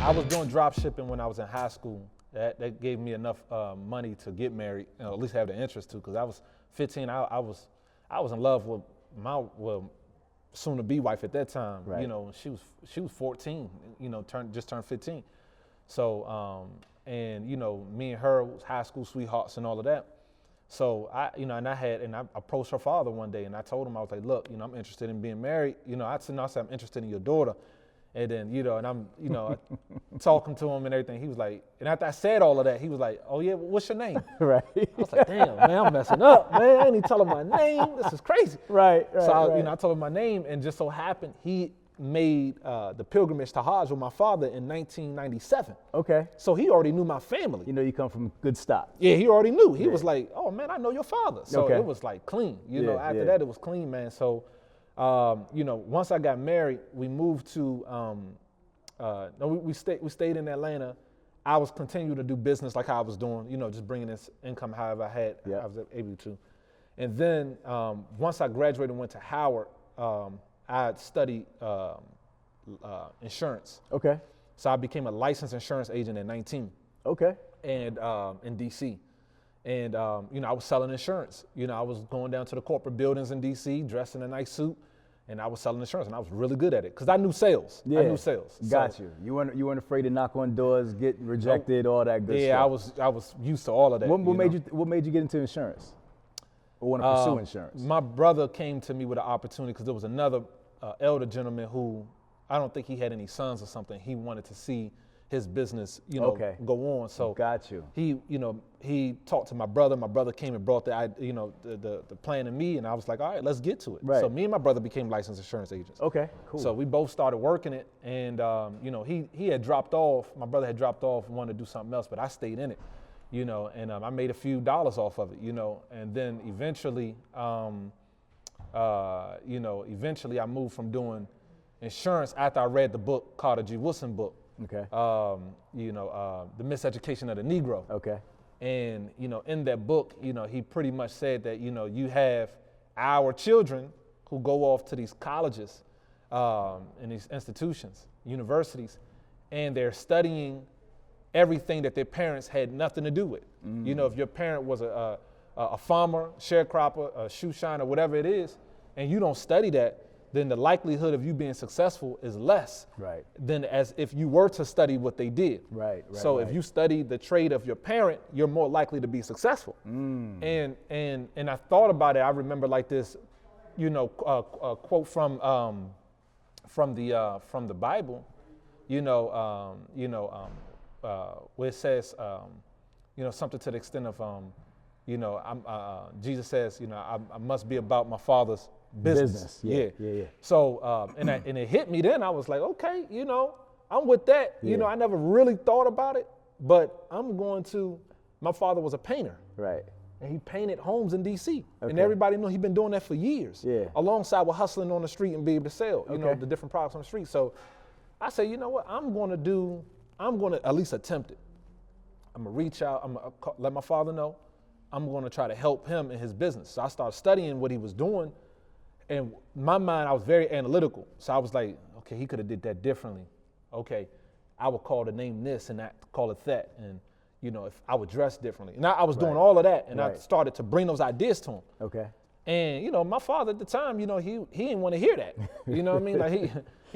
I was doing drop shipping when I was in high school. That gave me enough money to get married, at least have the interest to, because I was 15. I was in love with my soon-to-be wife at that time. Right. She was 14. Just turned 15. So and me and her was high school sweethearts and all of that. So I approached her father one day and I told him, I was like, look, I'm interested in being married. I said I'm interested in your daughter. And then, and I'm, talking to him and everything. He was like, and after I said all of that, he was like, oh yeah, what's your name? Right. I was like, damn, man, I'm messing up, man. I ain't even telling my name. This is crazy. Right. So I told him my name, and just so happened he made the pilgrimage to Hajj with my father in 1997. Okay. So he already knew my family. You come from good stock. Yeah, he already knew. He was like, oh man, I know your father. So Okay. it was like clean. After that it was clean, man. So once I got married, we moved to we stayed in Atlanta. I was continuing to do business like how I was doing, just bringing this income however I was able to. And then once I graduated and went to Howard, I had studied insurance. Okay. So I became a licensed insurance agent at 19. Okay. And in DC. And I was selling insurance. I was going down to the corporate buildings in DC, dressed in a nice suit, and I was selling insurance, and I was really good at it because I knew sales. Yeah. I knew sales. Got you. You weren't afraid to knock on doors, get rejected, all that good stuff. Yeah, I was used to all of that. What made you get into insurance? Or want to pursue insurance? My brother came to me with an opportunity because there was another elder gentleman who I don't think he had any sons or something. He wanted to see his business, go on. So got you. He talked to my brother. My brother came and brought the plan to me, and I was like, all right, let's get to it. Right. So me and my brother became licensed insurance agents. Okay, cool. So we both started working it, and he had dropped off. My brother had dropped off and wanted to do something else, but I stayed in it, and I made a few dollars off of it, and then eventually, eventually I moved from doing insurance after I read the book called the G. Wilson book. Okay. The Miseducation of the Negro. Okay. And, in that book, he pretty much said that, you have our children who go off to these colleges and these institutions, universities, and they're studying everything that their parents had nothing to do with. If your parent was a farmer, sharecropper, a shoe shiner, whatever it is, and you don't study that, then the likelihood of you being successful is less than as if you were to study what they did. So if you study the trade of your parent, you're more likely to be successful. And I thought about it. I remember like this, quote from the Bible, where it says, something to the extent of, Jesus says, I must be about my Father's business. Yeah. So, and it hit me then. I was like, okay, I'm with that. I never really thought about it, but my father was a painter. Right. And he painted homes in DC. Okay. And everybody knew he'd been doing that for years. Yeah. Alongside with hustling on the street and be able to sell, the different products on the street. So I said, you know what, I'm going to at least attempt it. I'm going to reach out, I'm going to let my father know. I'm going to try to help him in his business. So I started studying what he was doing. And in my mind, I was very analytical. So I was like, okay, he could have did that differently. Okay, I would call the name this and that, call it that. And, if I would dress differently. And I was doing all of that. And I started to bring those ideas to him. Okay. And, my father at the time, he didn't want to hear that. You know what I mean? Like he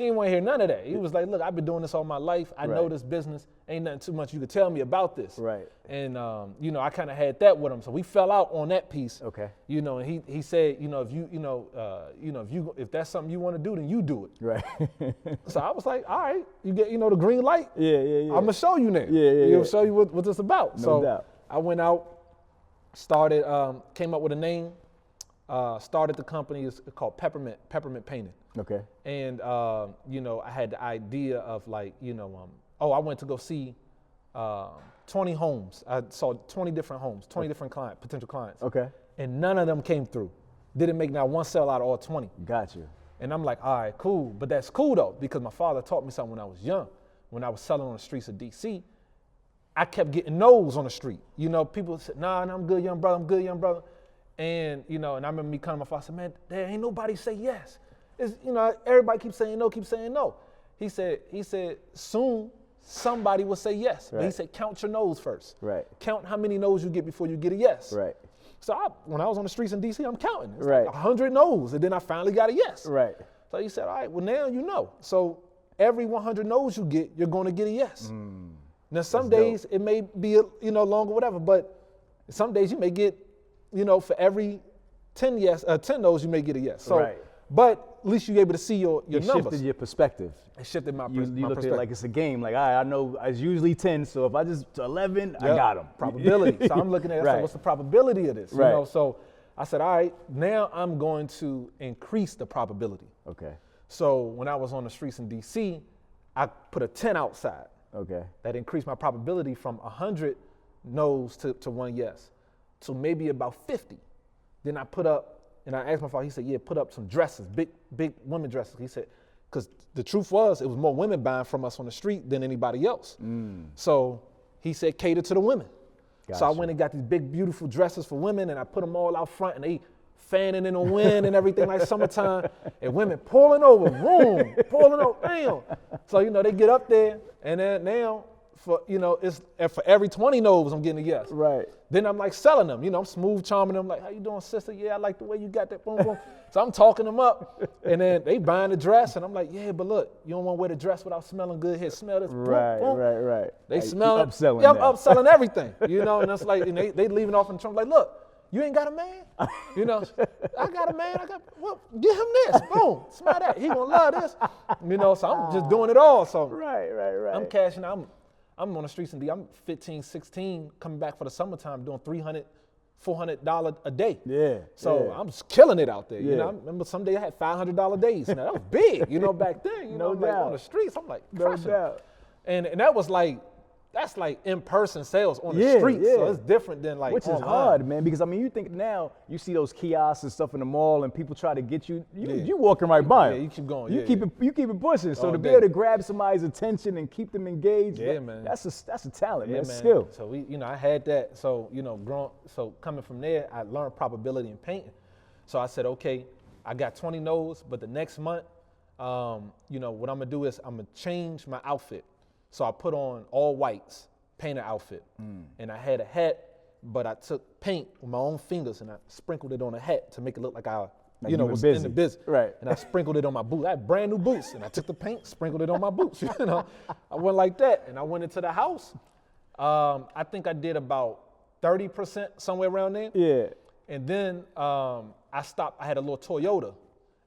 didn't want to hear none of that. He was like, look, I've been doing this all my life. I know this business. Ain't nothing too much you could tell me about this. Right. And, I kind of had that with him. So we fell out on that piece. Okay. And he said, if that's something you want to do, then you do it. Right. So I was like, all right, you get, the green light. Yeah. I'm going to show you now. Yeah. Show you what this about. No doubt. I went out, started, came up with a name. Started the company. It's called Peppermint Painting. Okay. And I had the idea of like, I went to go see 20 homes. I saw 20 different homes, 20 different potential clients. Okay. And none of them came through. Didn't make not one sale out of all 20. Got you. And I'm like, all right, cool. But that's cool though, because my father taught me something when I was young. When I was selling on the streets of DC, I kept getting no's on the street. People said, nah, I'm good, young brother. I'm good, young brother. And, and I remember me coming to my father, I said, man, there ain't nobody say yes. It's, everybody keeps saying no. He said, soon somebody would say yes. But he Right. said, count your no's first. Right. Count how many no's you get before you get a yes. Right. So when I was on the streets in D.C., I'm counting. It's Right. like 100 no's, and then I finally got a yes. Right. So he said, all right, well, now you know. So every 100 no's you get, you're going to get a yes. Now, some That's days it may be, longer, whatever, but some days you may get, for every 10 no's, you may get a yes. So, Right. but at least you're able to see your You numbers. shifted your perspective. It shifted my You look at perspective. it like it's a game. Like, all right, I know it's usually 10, so if I just 11, I got them. Probability. So I'm looking at it, Right. what's the probability of this? Right. So I said, all right, now I'm going to increase the probability. Okay. So when I was on the streets in DC, I put a 10 outside. Okay. That increased my probability from 100 no's to one yes to maybe about 50. Then I put up, and I asked my father, he said, yeah, put up some dresses, big women dresses. He said, because the truth was, it was more women buying from us on the street than anybody else. So he said, cater to the women. So I Gotcha. went and got these big, beautiful dresses for women, and I put them all out front, and they fanning in the wind and everything like summertime, and women pulling over, pulling over, damn. So, they get up there, and then now, it's for every 20 no's, I'm getting a yes. Right. Then I'm like selling them, I'm smooth charming them, like, how you doing, sister? Yeah, I like the way you got that, boom, boom. So I'm talking them up, and then they buying the dress, and I'm like, yeah, but look, you don't want to wear the dress without smelling good. Here, smell this. Boom, Right, boom. right. They Like, smell you it. upselling Yeah, I'm now. upselling everything, and it's like, and they leaving off in the trunk, like, look, you ain't got a man? I got a man. Well, get him this. Boom. Smell that. He gonna love this. So I'm just doing it all. So Right. I'm cashing out. I'm on the streets in D. I'm 15, 16, coming back for the summertime, doing $300, $400 a day. Yeah. So yeah. I'm just killing it out there. Yeah. I remember some day I had $500 days. Now that was big, back then. No I'm like doubt. on the streets. I'm like, No crushing. doubt. And that was like, that's like in-person sales on the Yeah, streets. So yeah. it's different than like Which is online. hard, man, because you think now, you see those kiosks and stuff in the mall and people try to get you, you walking right by them. Yeah, you keep going. You Yeah, keep it pushing. So All to be day. able to grab somebody's attention and keep them engaged, Yeah, man. that's a talent, Yeah, man. That's a skill. So I had that. So, so coming from there, I learned probability in painting. So I said, okay, I got 20 no's, but the next month, what I'm gonna do is I'm gonna change my outfit. So I put on all whites, painter outfit, and I had a hat, but I took paint with my own fingers and I sprinkled it on a hat to make it look like I, you were was busy. in the business. Right. And I sprinkled it on my boots. I had brand new boots, and I took the paint, sprinkled it on my boots. I went like that, and I went into the house. I think I did about 30%, somewhere around there. Yeah. And then I had a little Toyota,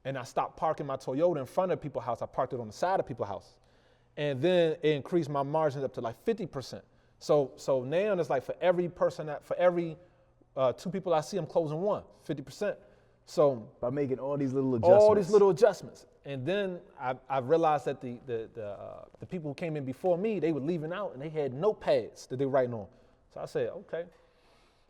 and I stopped parking my Toyota in front of people's house. I parked it on the side of people's house. And then it increased my margins up to like 50%. So now it's like for every two people I see, I'm closing one, 50%. So By making all these little adjustments. all these little adjustments. And then I realized that the people who came in before me, they were leaving out and they had notepads that they were writing on. So I said, okay.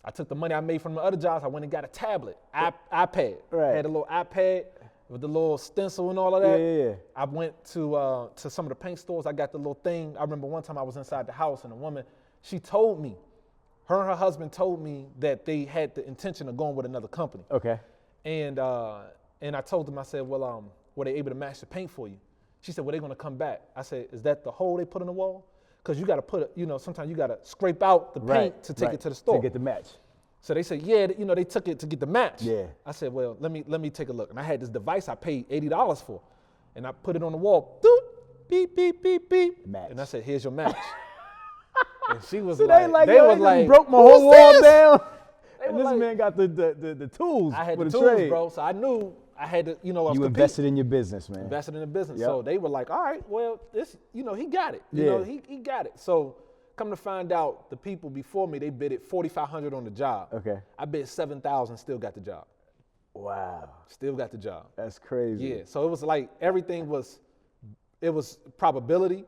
I took the money I made from the other jobs, I went and got a tablet, iPad. Right. I had a little iPad with the little stencil and all of that. Yeah. I went to some of the paint stores. I got the little thing. I remember one time I was inside the house and a woman, she told me, her and her husband told me that they had the intention of going with another company. Okay. And I told them, I said, well, were they able to match the paint for you? She said, well, they're gonna come back. I said, is that the hole they put in the wall? Because you gotta put it, sometimes you gotta scrape out the paint to take it to the store. To get the match. So they said, yeah, they took it to get the match. Yeah. I said, well, let me take a look. And I had this device I paid $80 for. And I put it on the wall, doot, beep, beep, beep, beep. Match. And I said, here's your match. And she was So like, they was like, broke my whole "Who's wall this?" down. They And were this like- man got the tools I had for the the tools, trade. bro. So I knew I had to, I was You competing. invested in your business, man. Invested in the business. Yep. So they were like, all right, well, this, he got it. Yeah. He got it. So come to find out, the people before me, they bid it $4,500 on the job. Okay. I bid $7,000, still got the job. Wow. Still got the job. That's crazy. Yeah. So it was like everything was, it was probability.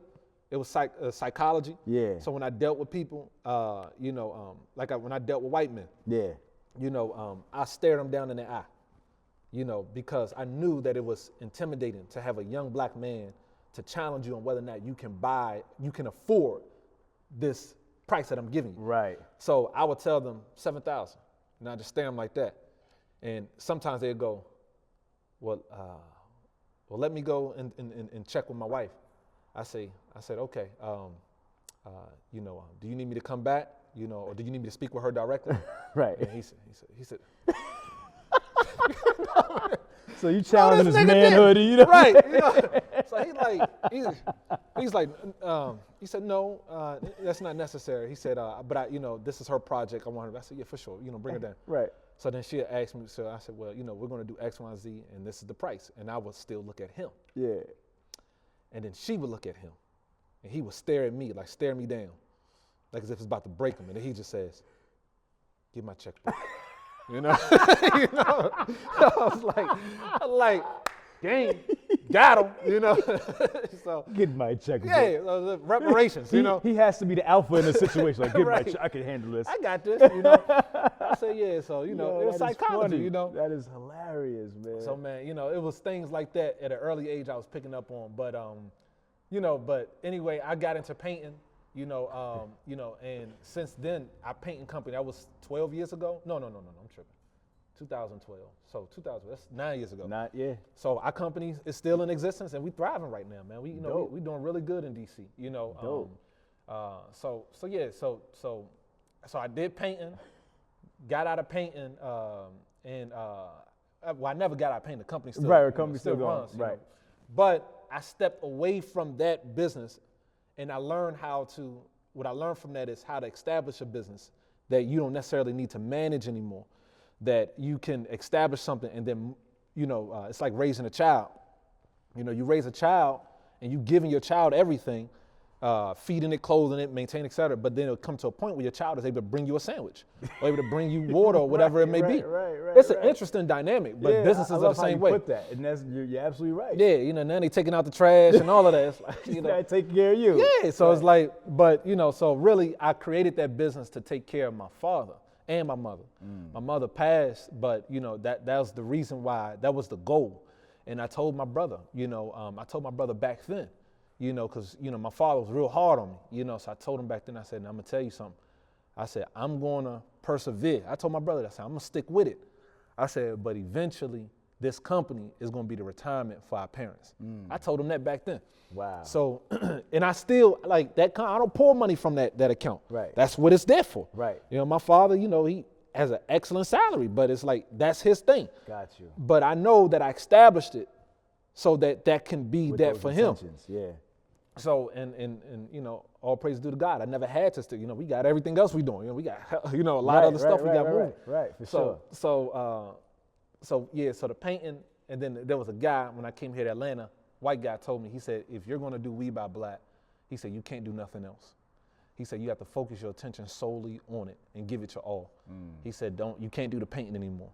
It was psychology. Yeah. So when I dealt with people, when I dealt with white men, Yeah. I stared them down in the eye, because I knew that it was intimidating to have a young black man to challenge you on whether or not you can afford this price that I'm giving you. Right. So I would tell them 7,000, and I just stare them like that. And sometimes they'd go, well, let me go and check with my wife. I said, okay, do you need me to come back? Or do you need me to speak with her directly? Right. And he said. So you challenging his nigga manhood, did. Right. So he's like, he said, no, that's not necessary. He said, but this is her project. I want her. I said, yeah, for sure. Bring her down. Right. So then she asked me, so I said, well, we're going to do X, Y, and Z, and this is the price. And I would still look at him. Yeah. And then she would look at him, and he would stare at me, like stare me down, like as if it's about to break him. And then he just says, give my checkbook. I was like, dang, got him, So Get my checkbook. Yeah, reparations, He has to be the alpha in the situation. Like, Right. I can handle this. I got this, I said, yeah, so, it was psychology, That is hilarious, man. So, man, it was things like that at an early age I was picking up on. But, but anyway, I got into painting, and since then, our painting company, that was 12 years ago. No, I'm tripping. 2012. So that's 9 years ago. Yeah. So our company is still in existence, and we thriving right now, man. We doing really good in DC. Dope. So I did painting, got out of painting, I never got out of painting. The company still right. The company still going. runs, Right. But I stepped away from that business, and I learned what I learned from that is how to establish a business that you don't necessarily need to manage anymore. That you can establish something, and then, it's like raising a child. You raise a child, and you giving your child everything, feeding it, clothing it, maintaining, et cetera. But then it'll come to a point where your child is able to bring you a sandwich, or able to bring you water, or whatever it may be. Right. It's an interesting dynamic, but businesses are the same way. Put that, and you're absolutely right. Yeah, now they taking out the trash and all of that. It's like, Gotta take care of you. Yeah, so it's like, but so really, I created that business to take care of my father and my mother. My mother passed, but that was the reason why, that was the goal. And I told my brother, back then, because my father was real hard on me, so I told him back then, I said, I'm gonna tell you something. I said, I'm gonna persevere. I told my brother, I said, I'm gonna stick with it. I said, but eventually this company is gonna be the retirement for our parents. I told him that back then. Wow. So, and I still, like, that, I don't pull money from that account. Right. That's what it's there for. Right. My father, he has an excellent salary, but it's like, that's his thing. Got you. But I know that I established it so that can be With that those for him. intentions, yeah. So, and all praise due to God. I never had to still, we got everything else we doing. We got, a lot of other stuff we got moving. Right, for sure. So the painting, and then there was a guy, when I came here to Atlanta, white guy told me, he said, if you're gonna do We Buy Black, he said, you can't do nothing else. He said, you have to focus your attention solely on it and give it your all. He said, you can't do the painting anymore.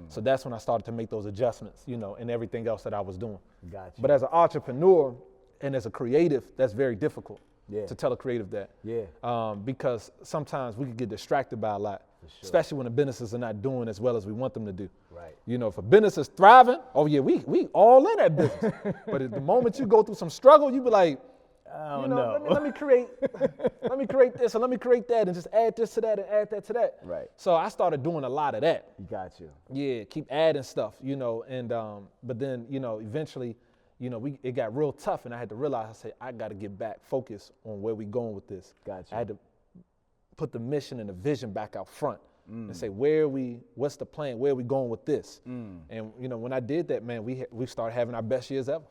So that's when I started to make those adjustments, and everything else that I was doing. Gotcha. But as an entrepreneur and as a creative, that's very difficult to tell a creative that. Yeah. Because sometimes we could get distracted by a lot, For sure. especially when the businesses are not doing as well as we want them to do. Right. If a business is thriving, oh yeah, we all in that business. But at the moment you go through some struggle, you be like, I don't know. let me create this and let me create that and just add this to that and add that to that. Right. So I started doing a lot of that. You got you. Yeah, keep adding stuff, and but then, eventually, it got real tough, and I had to realize, I said, I got to get back focused on where we going with this. Got you. I had to put the mission and the vision back out front and say, what's the plan? Where are we going with this? And when I did that, man, we started having our best years ever.